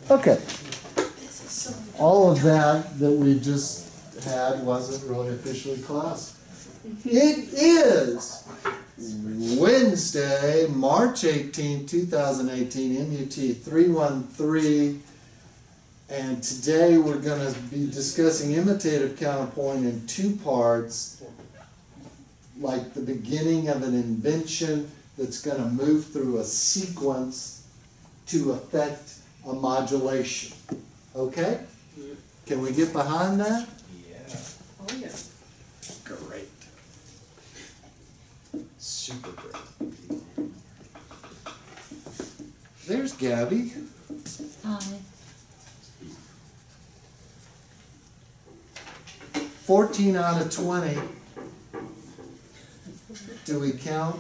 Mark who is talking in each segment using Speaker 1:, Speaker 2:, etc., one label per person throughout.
Speaker 1: Okay. All of that we just had wasn't really officially class. It is Wednesday, March 18, 2018, MUT 313. And today we're going to be discussing imitative counterpoint in two parts, like the beginning of an invention that's going to move through a sequence to affect a modulation. Okay? Can we get behind that?
Speaker 2: Yeah.
Speaker 3: Oh, yeah.
Speaker 1: Great.
Speaker 2: Super great.
Speaker 1: There's Gabby.
Speaker 3: Hi.
Speaker 1: 14 out of 20. Do we count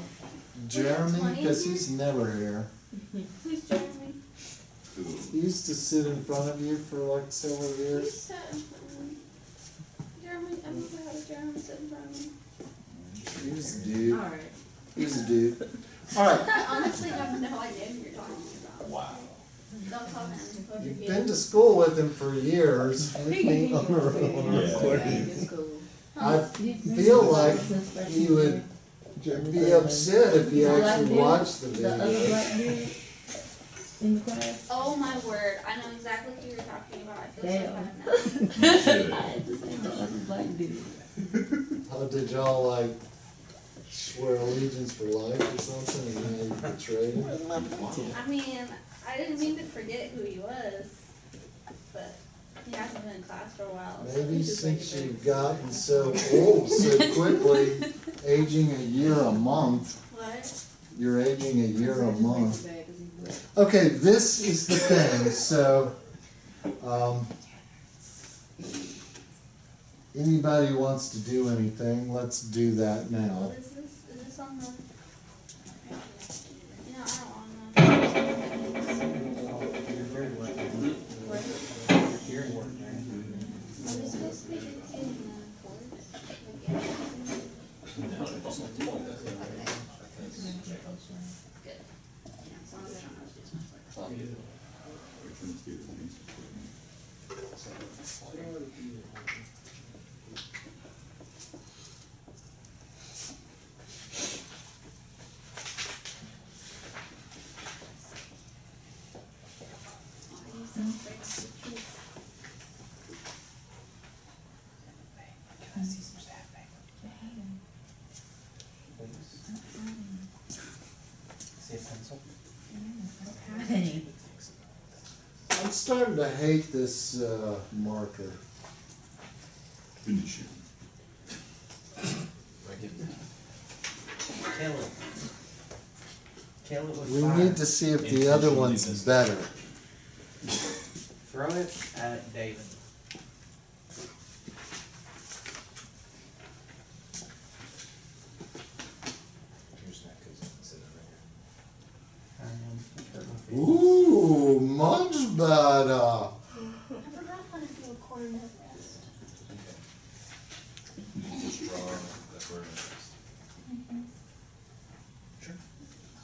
Speaker 1: Jeremy? Because he's never here.
Speaker 4: Who's Jeremy?
Speaker 1: He used to sit in front of you for like several
Speaker 4: Who's
Speaker 1: years.
Speaker 4: sat in front of me? Jeremy, I've never had a Jeremy sit in front of me.
Speaker 1: He was a dude.
Speaker 3: Alright.
Speaker 1: He was a dude. All right.
Speaker 4: I honestly have no idea who you're talking about.
Speaker 2: Wow.
Speaker 4: Don't tell him.
Speaker 1: You've been to school with him for years. With me on the recording. I feel like he would be upset if he actually watched the
Speaker 3: The other
Speaker 1: video.
Speaker 3: black dude in the class.
Speaker 4: Oh my word, I know exactly who you're talking about. I feel so
Speaker 3: Damn.
Speaker 4: bad now.
Speaker 3: I had to say the other black dude.
Speaker 1: How did y'all like swear allegiance for life or something and then you betrayed him?
Speaker 4: I mean, I didn't mean to forget who he was, but he hasn't been in class for a while. So
Speaker 1: Maybe
Speaker 4: he's just
Speaker 1: since
Speaker 4: like a
Speaker 1: you've gotten so old so quickly, aging a year a month,
Speaker 4: What?
Speaker 1: you're aging a year a month. Okay, this is the thing, so, anybody who wants to do anything, let's do that now.
Speaker 4: What is this? Is this on the? You know, I don't want to. Are we supposed to be dictating the chords? Good. Yeah, as long as I don't know too much.
Speaker 2: Can I see some staffing? See a pencil?
Speaker 3: Hey.
Speaker 1: I'm starting to hate this marker.
Speaker 5: Finish it.
Speaker 2: Kill it. Kill it with
Speaker 1: We
Speaker 2: fire.
Speaker 1: need to see if the other one's better.
Speaker 2: Throw it at David. Here's that because it's sitting right here.
Speaker 1: Ooh, much better.
Speaker 4: I forgot how to do a cornet rest.
Speaker 5: You can just draw that word next.
Speaker 2: Sure.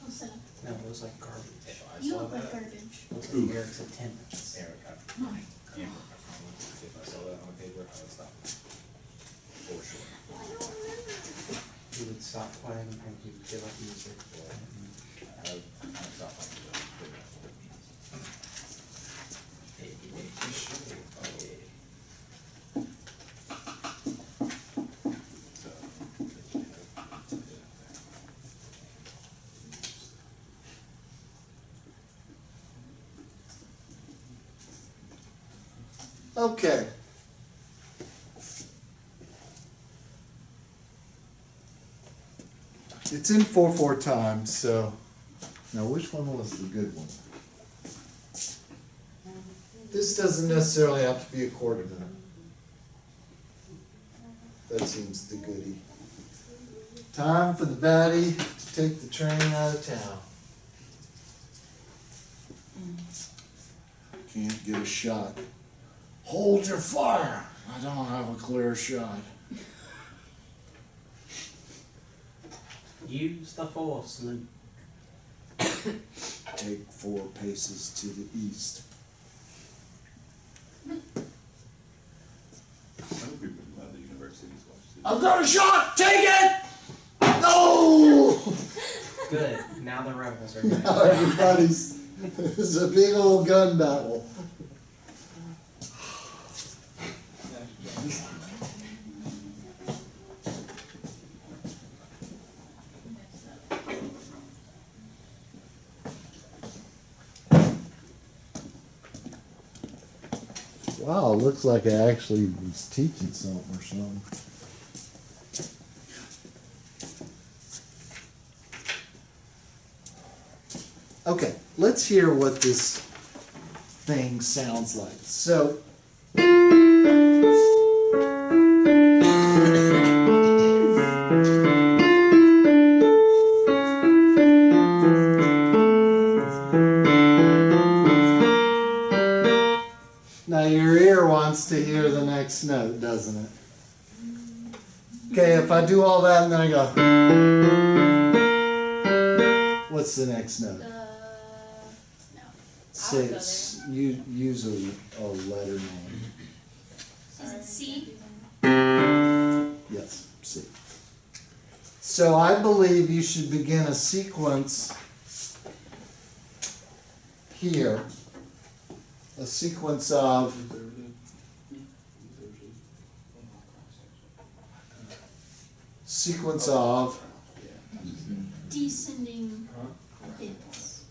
Speaker 4: Close enough.
Speaker 2: No, it was like garbage.
Speaker 5: If I
Speaker 4: You
Speaker 5: saw
Speaker 4: look like
Speaker 5: that,
Speaker 4: garbage.
Speaker 2: It was like Eric's attendance.
Speaker 5: Eric, Amber, if I saw that on the paper, I would stop. For sure.
Speaker 4: I don't remember.
Speaker 2: He would stop playing and he would give up music.
Speaker 5: I would stop like that. Figure out what it means.
Speaker 1: Okay. It's in 4/4 time, so now which one was the good one? This doesn't necessarily have to be a quarter note. That seems the goodie. Time for the baddie to take the train out of town. Can't get a shot. Hold your fire. I don't have a clear shot.
Speaker 2: Use the force, Luke.
Speaker 1: Take 4 paces to the east. I've got a shot! Take it! No!
Speaker 2: Good. Now the rebels are good.
Speaker 1: Now everybody's, it's a big old gun battle. Wow, looks like I actually was teaching something or something. Okay, let's hear what this thing sounds like. So, now your ear wants to hear the next note, doesn't it? Okay, if I do all that and then I go, what's the next note?
Speaker 4: No.
Speaker 1: Say
Speaker 4: I'll go
Speaker 1: it's, use a letter name.
Speaker 4: Is it C?
Speaker 1: Yes, C. So I believe you should begin a sequence here. A sequence of
Speaker 4: Descending bits.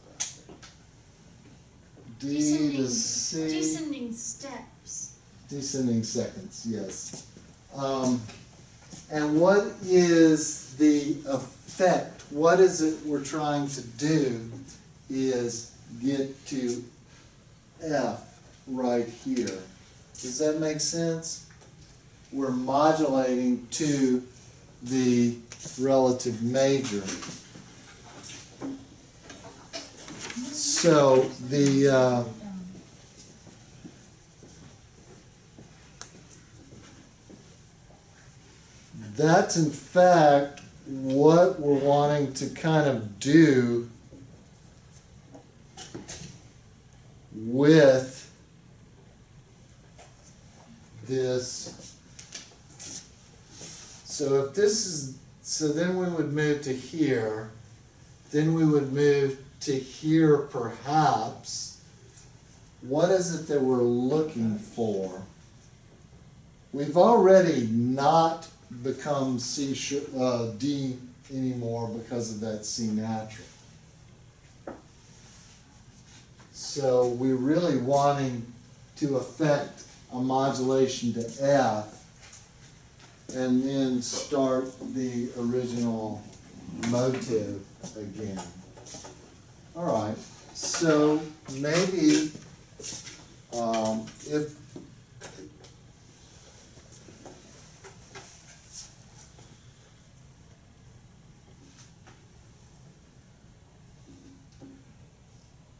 Speaker 1: D to C.
Speaker 4: Descending steps.
Speaker 1: Descending seconds, yes. And what is the effect? What is it we're trying to do is get to F right here. Does that make sense? We're modulating to the relative major. So the that's in fact what we're wanting to kind of do with this. So if this is, so then we would move to here, then we would move to here perhaps. What is it that we're looking for? We've already not become D anymore because of that C natural. So we're really wanting to affect a modulation to F and then start the original motive again. All right, so maybe if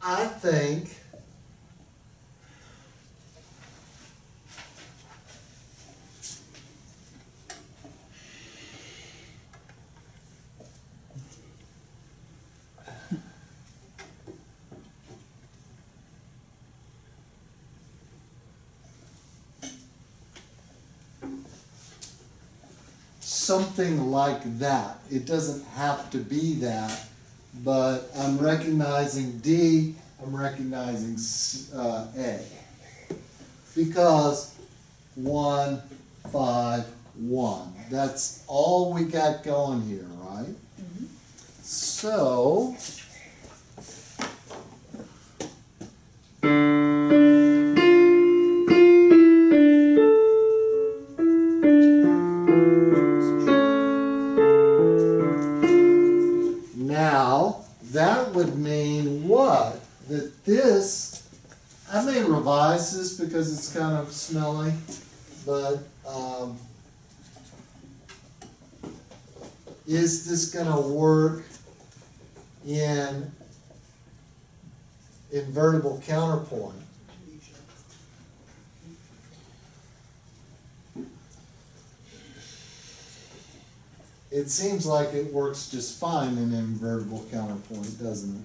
Speaker 1: I think something like that. It doesn't have to be that, but I'm recognizing D, I'm recognizing A. Because 1, 5, 1. That's all we got going here, right?
Speaker 3: Mm-hmm.
Speaker 1: So, now, that would mean what? That this, I may revise this because it's kind of smelly, but is this going to work in invertible counterpoint? It seems like it works just fine in invertible counterpoint, doesn't it?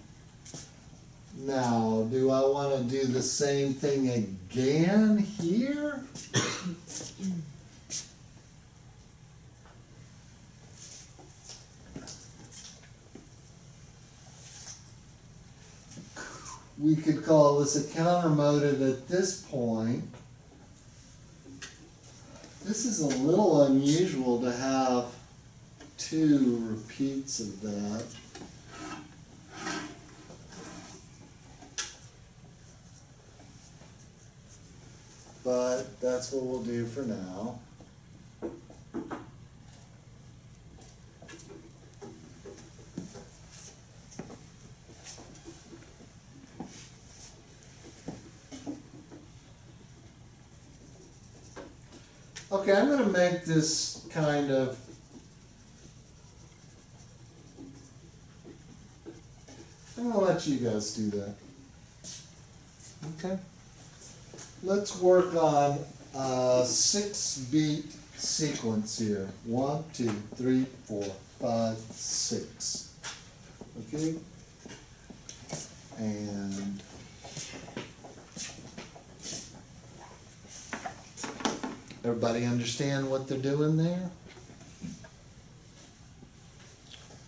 Speaker 1: Now, do I want to do the same thing again here? we could call this a counter motive at this point. This is a little unusual to have two repeats of that. But that's what we'll do for now. Okay, I'm going to make this kind of I'm going to let you guys do that. Okay? Let's work on a 6-beat sequence here. 1, 2, 3, 4, 5, 6. Okay? And everybody understand what they're doing there?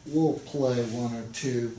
Speaker 1: We'll play one or two.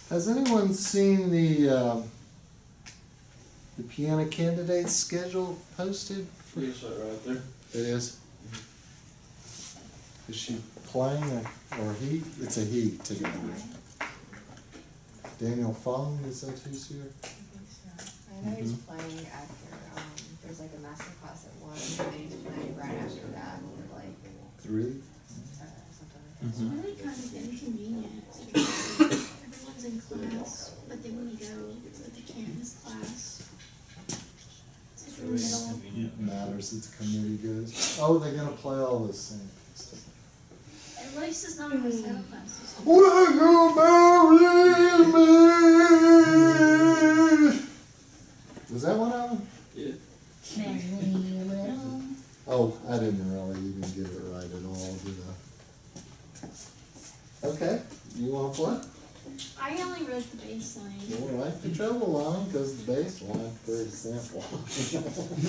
Speaker 1: Has anyone seen the piano candidates schedule posted?
Speaker 6: Yes, right there.
Speaker 1: It is. Is she playing or he? It's a he today. Daniel Fung, is that who's here?
Speaker 7: I know he's playing after, there's like a master class at 1, and then he's playing right after that, like,
Speaker 1: 3?
Speaker 7: something like that.
Speaker 8: It's really kind of inconvenient because everyone's in class, but they want to go, but they can't miss class. It's like in the middle.
Speaker 6: Convenient.
Speaker 1: Matters that the committee goes. Oh, they're gonna play all this same stuff.
Speaker 8: At least it's not a recital classes.
Speaker 1: Will you marry me? Was that one of them?
Speaker 6: Yeah.
Speaker 3: Merrily little.
Speaker 1: Oh, I didn't really even get it right at all, did I? Okay, you want to play?
Speaker 8: I only wrote the bass line.
Speaker 1: You'll write the treble line because the bass line's pretty simple.
Speaker 8: I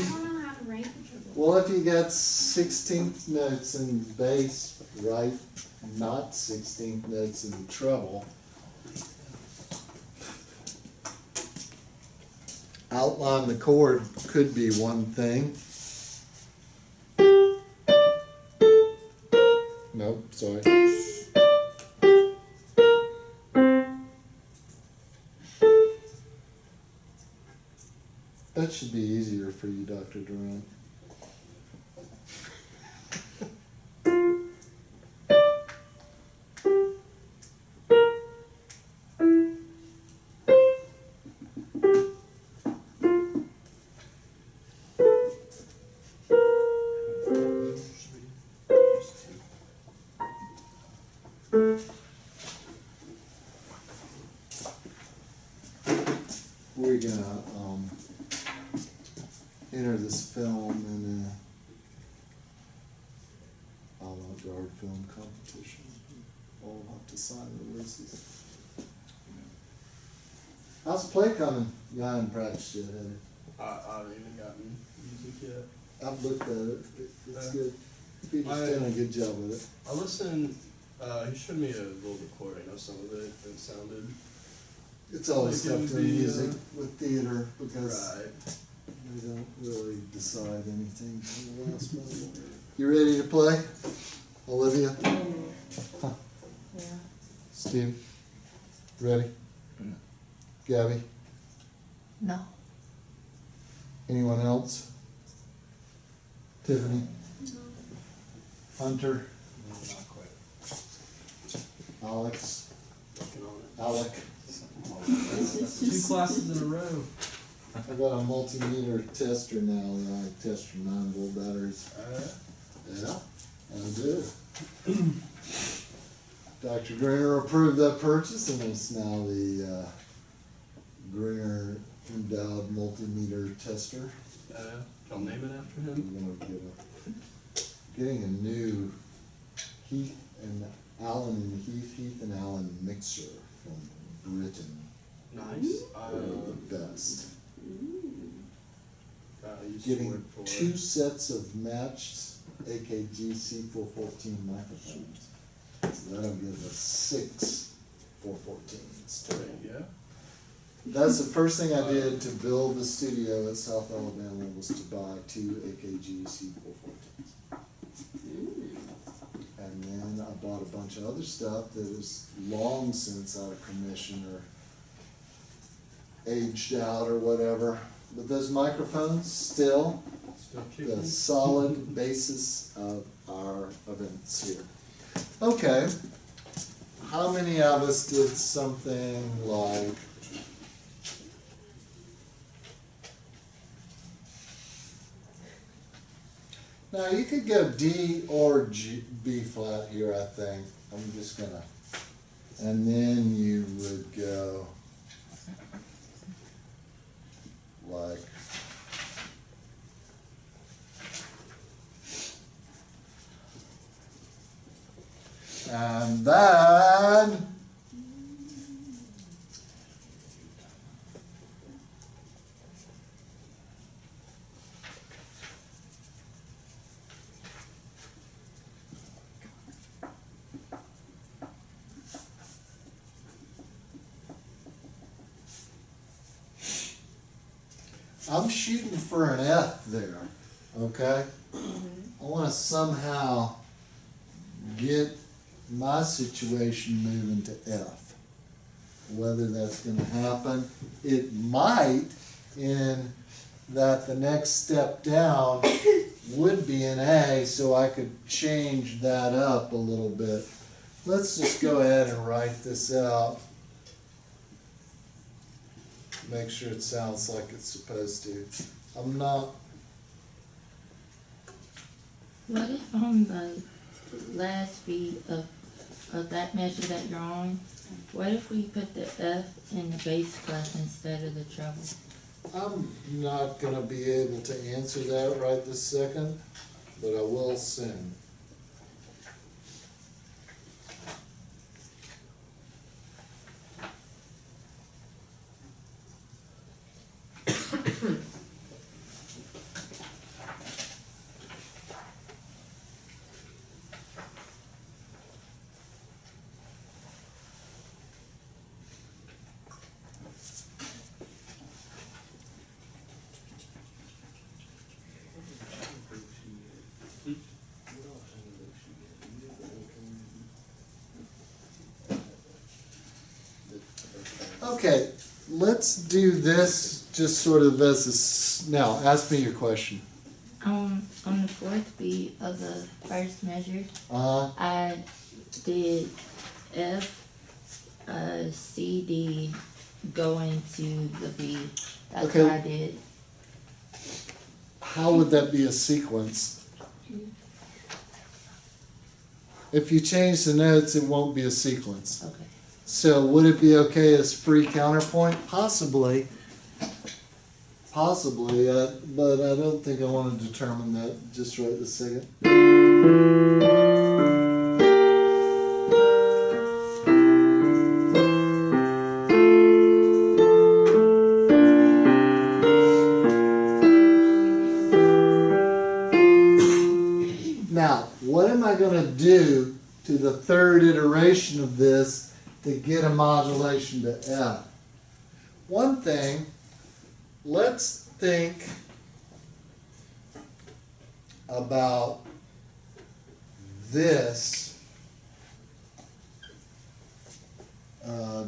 Speaker 8: don't know how to write the treble.
Speaker 1: Well, if you got 16th notes in bass, write not 16th notes in the treble. Outline the chord could be one thing. Nope, sorry. That should be easier for you, Dr. Durant. We're gonna enter this film in a avant-garde film competition. All have to sign releases. How's play coming? You haven't practiced yet, have you?
Speaker 6: I haven't even gotten music yet.
Speaker 1: I've looked at it. It's good. Peter's
Speaker 6: I-
Speaker 1: done a good job with it.
Speaker 6: I listened, he showed me a little recording of some of it and sounded
Speaker 1: It's always
Speaker 6: Like it
Speaker 1: tough
Speaker 6: would
Speaker 1: doing
Speaker 6: be,
Speaker 1: music with theater because
Speaker 6: right.
Speaker 1: they don't really decide anything till the last minute. You ready to play? Olivia? Huh.
Speaker 7: Yeah.
Speaker 1: Steve? Ready? Gabby?
Speaker 3: No.
Speaker 1: Anyone else? Tiffany? Hunter?
Speaker 5: No, not quite.
Speaker 1: Alex?
Speaker 6: Working on it.
Speaker 1: Alec?
Speaker 6: Two classes in a row.
Speaker 1: I got a multimeter tester now that I test for 9-volt batteries. Yeah, I do. Dr. Greener approved that purchase and it's now the Greener endowed multimeter tester.
Speaker 6: I'll name it after him.
Speaker 1: I'm gonna getting a new Heath and Allen mixer from Britain.
Speaker 6: Nice.
Speaker 1: They're the best.
Speaker 6: I used to
Speaker 1: Getting
Speaker 6: work for
Speaker 1: 2 sets of matched AKG C414 microphones. So that'll give us 6 414s.
Speaker 6: Great, yeah.
Speaker 1: That's the first thing I did to build the studio at South Alabama was to buy 2 AKG C414s. And then I bought a bunch of other stuff that is long since out of commission or aged out or whatever. But those microphones still
Speaker 6: Still
Speaker 1: the
Speaker 6: kicking.
Speaker 1: solid basis of our events here. Okay, how many of us did something like now you could go D or G, B flat here, I think. I'm just gonna, and then you would go like and then I'm shooting for an F there, okay? I want to somehow get my situation moving to F. Whether that's going to happen, it might in that the next step down would be an A, so I could change that up a little bit. Let's just go ahead and write this out. Make sure it sounds like it's supposed to. I'm not.
Speaker 3: What if on the last beat of that measure that you're on, what if we put the F in the bass clef instead of the treble?
Speaker 1: I'm not gonna be able to answer that right this second, but I will soon. Okay, let's do this just sort of as a now, ask me your question.
Speaker 3: On the fourth beat of the first measure,
Speaker 1: Uh,
Speaker 3: I did F, C, D, go into the B. That's
Speaker 1: Okay.
Speaker 3: what I did.
Speaker 1: how would that be a sequence? If you change the notes, it won't be a sequence.
Speaker 3: Okay.
Speaker 1: So would it be okay as free counterpoint? Possibly. Possibly, but I don't think I want to determine that just right this second. Now, what am I going to do to the third iteration of this to get a modulation to F? One thing, let's think about this.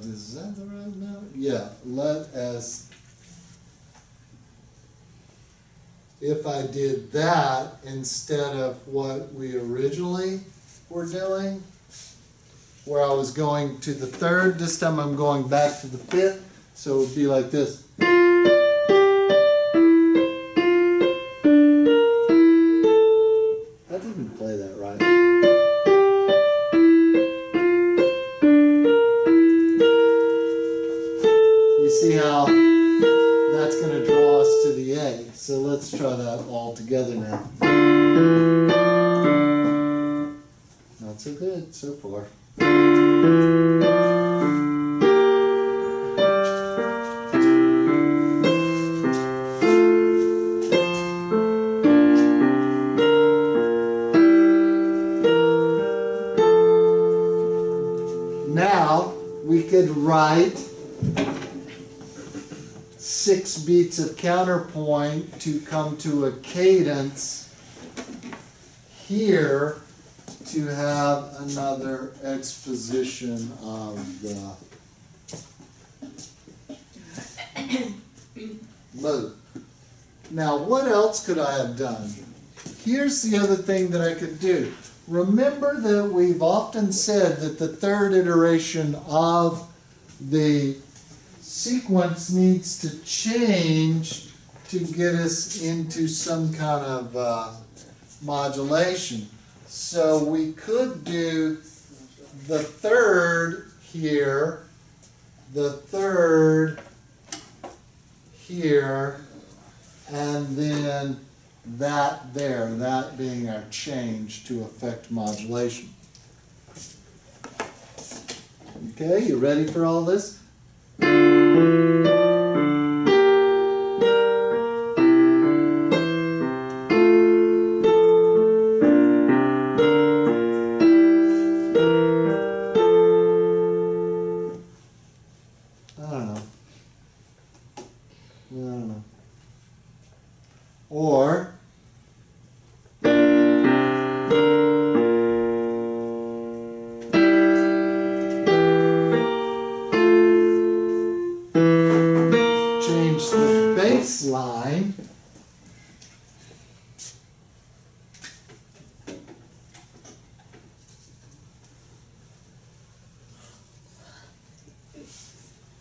Speaker 1: Is that the right note? Yeah, let us, if I did that instead of what we originally were doing, where I was going to the third, this time I'm going back to the fifth, so it would be like this. I didn't play that right. You see how that's going to draw us to the A. So let's try that all together now. Not so good so far. Now we could write 6 beats of counterpoint to come to a cadence here to have another exposition of the MUT. Now what else could I have done? Here's the other thing that I could do. Remember that we've often said that the third iteration of the sequence needs to change to get us into some kind of modulation. So we could do the third here, the third here, and then that there, that being our change to affect modulation. Okay, you ready for all this? Or change the bass line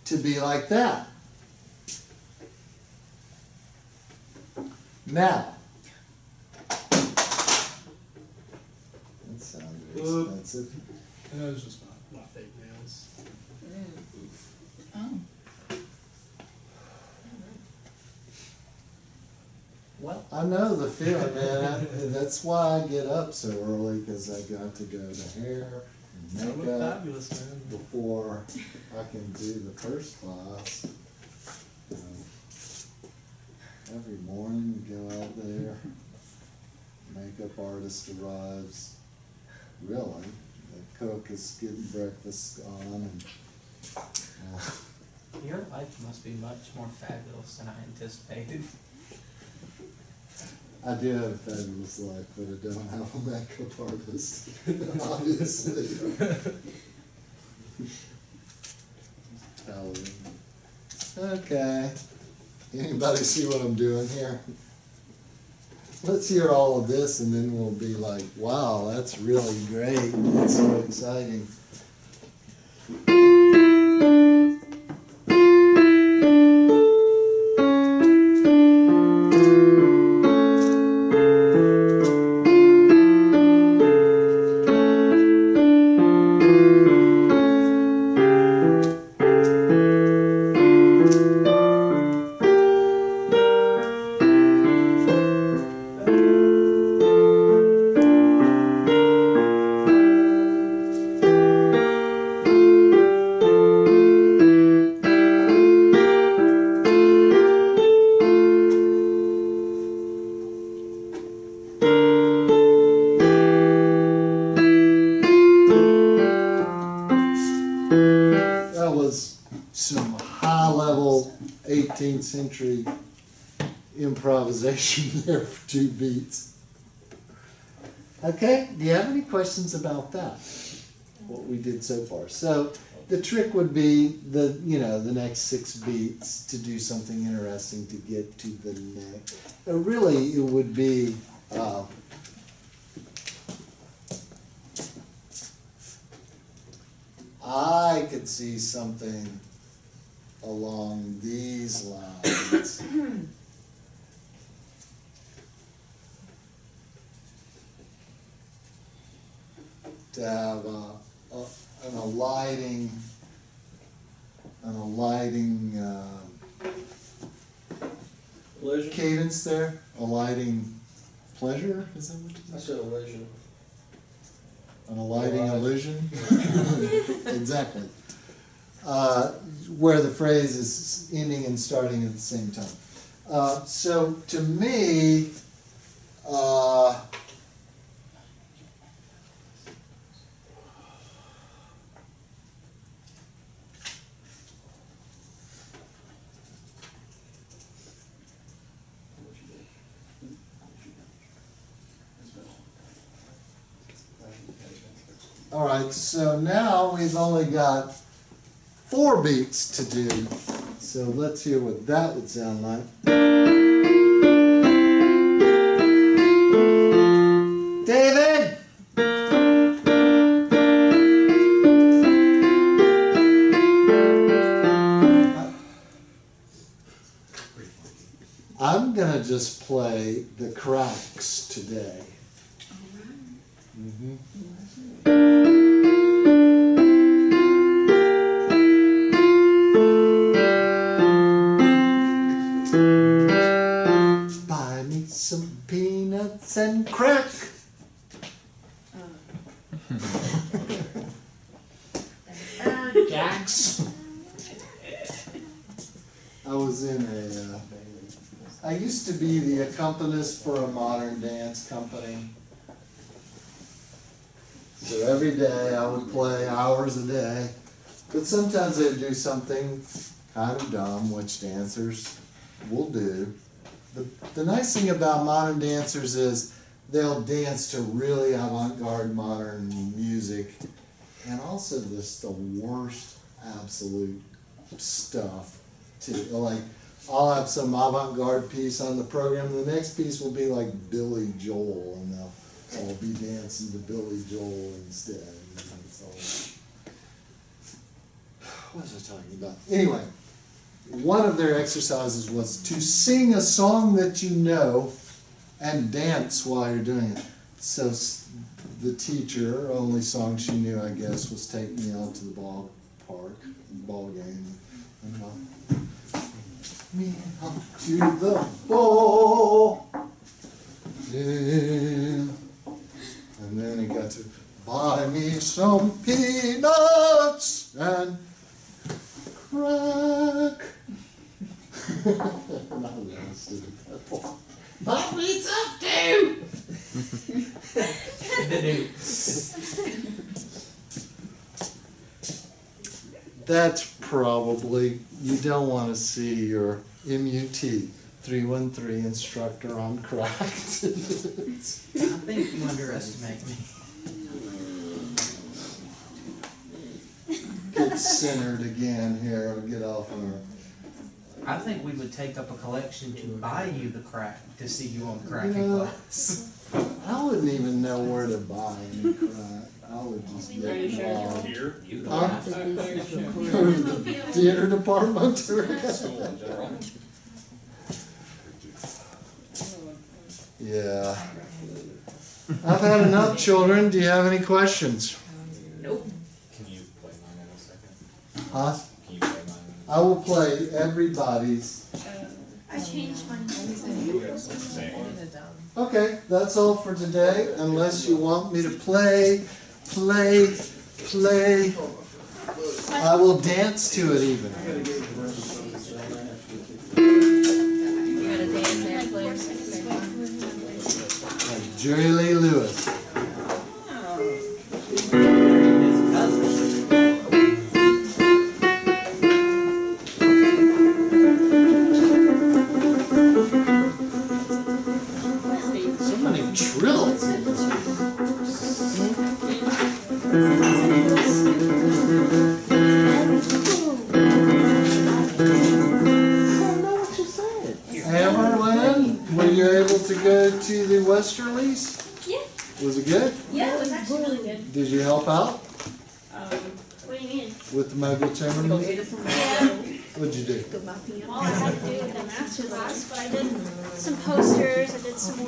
Speaker 1: to be like that. Now, that sounds very expensive.
Speaker 6: Yeah, it's just my fake nails.
Speaker 3: Oh.
Speaker 1: Well, I know the feeling, man. That's why I get up so early, because I got to go to hair
Speaker 6: You
Speaker 1: and
Speaker 6: look
Speaker 1: makeup
Speaker 6: fabulous, man.
Speaker 1: before I can do the first class. Every morning, go out there, makeup artist arrives, really, the cook is getting breakfast on, and
Speaker 2: Your life must be much more fabulous than I anticipated.
Speaker 1: I do have a fabulous life, but I don't have a makeup artist, obviously. Halloween. Okay. Anybody see what I'm doing here? Let's hear all of this and then we'll be like, wow, that's really great. That's so exciting. level 18th century improvisation there for 2 beats. Okay, do you have any questions about that? What we did so far. So the trick would be the next 6 beats to do something interesting to get to the next. Really, it would be I could see something along these lines. To have an alighting
Speaker 6: Illusion?
Speaker 1: cadence there, alighting pleasure, is that what
Speaker 6: I
Speaker 1: you
Speaker 6: said illusion.
Speaker 1: An alighting illusion? Exactly. Where the phrase is ending and starting at the same time. So to me, all right, so now we've only got 4 beats to do. So let's hear what that would sound like. David! I'm gonna just play the cracks today. Buy me some peanuts and crack. Jacks. I was in I used to be the accompanist for a modern dance company. So every day I would play hours a day. But sometimes they'd do something kind of dumb, which dancers will do. The nice thing about modern dancers is they'll dance to really avant-garde modern music and also just the worst absolute stuff too. Like, I'll have some avant-garde piece on the program, the next piece will be like Billy Joel, and I'll be dancing to Billy Joel instead. So, what was I talking about? Anyway, one of their exercises was to sing a song that you know and dance while you're doing it. So the teacher, only song she knew, I guess, was Take Me Out to the Ball Game. Me out to the ball game. And then he got to buy me some peanuts and crack. Buy me some too. That's probably, you don't want to see your MUT 313 instructor on crack.
Speaker 2: I think you underestimate me.
Speaker 1: Get centered again here, get off her.
Speaker 2: I think we would take up a collection to buy you the crack to see you on the cracking
Speaker 1: You know,
Speaker 2: class.
Speaker 1: I wouldn't even know where to buy any crack. I would just get involved.
Speaker 5: Here, you
Speaker 1: Huh?
Speaker 5: don't.
Speaker 1: Go to the theater department.
Speaker 5: School in general.
Speaker 1: Yeah. I've had enough, children. Do you have any questions?
Speaker 5: Can you play mine in a second?
Speaker 1: Huh?
Speaker 5: Can you play mine?
Speaker 1: I will play everybody's.
Speaker 8: I changed mine.
Speaker 5: Same one.
Speaker 1: Okay, that's all for today, unless you want me to play. I will dance to it even. Like Jerry Lee Lewis. Hammerland, were you able to go to the Westerlies?
Speaker 8: Yeah.
Speaker 1: Was it good?
Speaker 8: Yeah, it was actually really good.
Speaker 1: Did you help out
Speaker 8: What do you mean?
Speaker 1: with the Mogul Chamber?
Speaker 8: Yeah.
Speaker 1: What'd you do?
Speaker 8: All I had to do with the master class, but I did some posters, I did some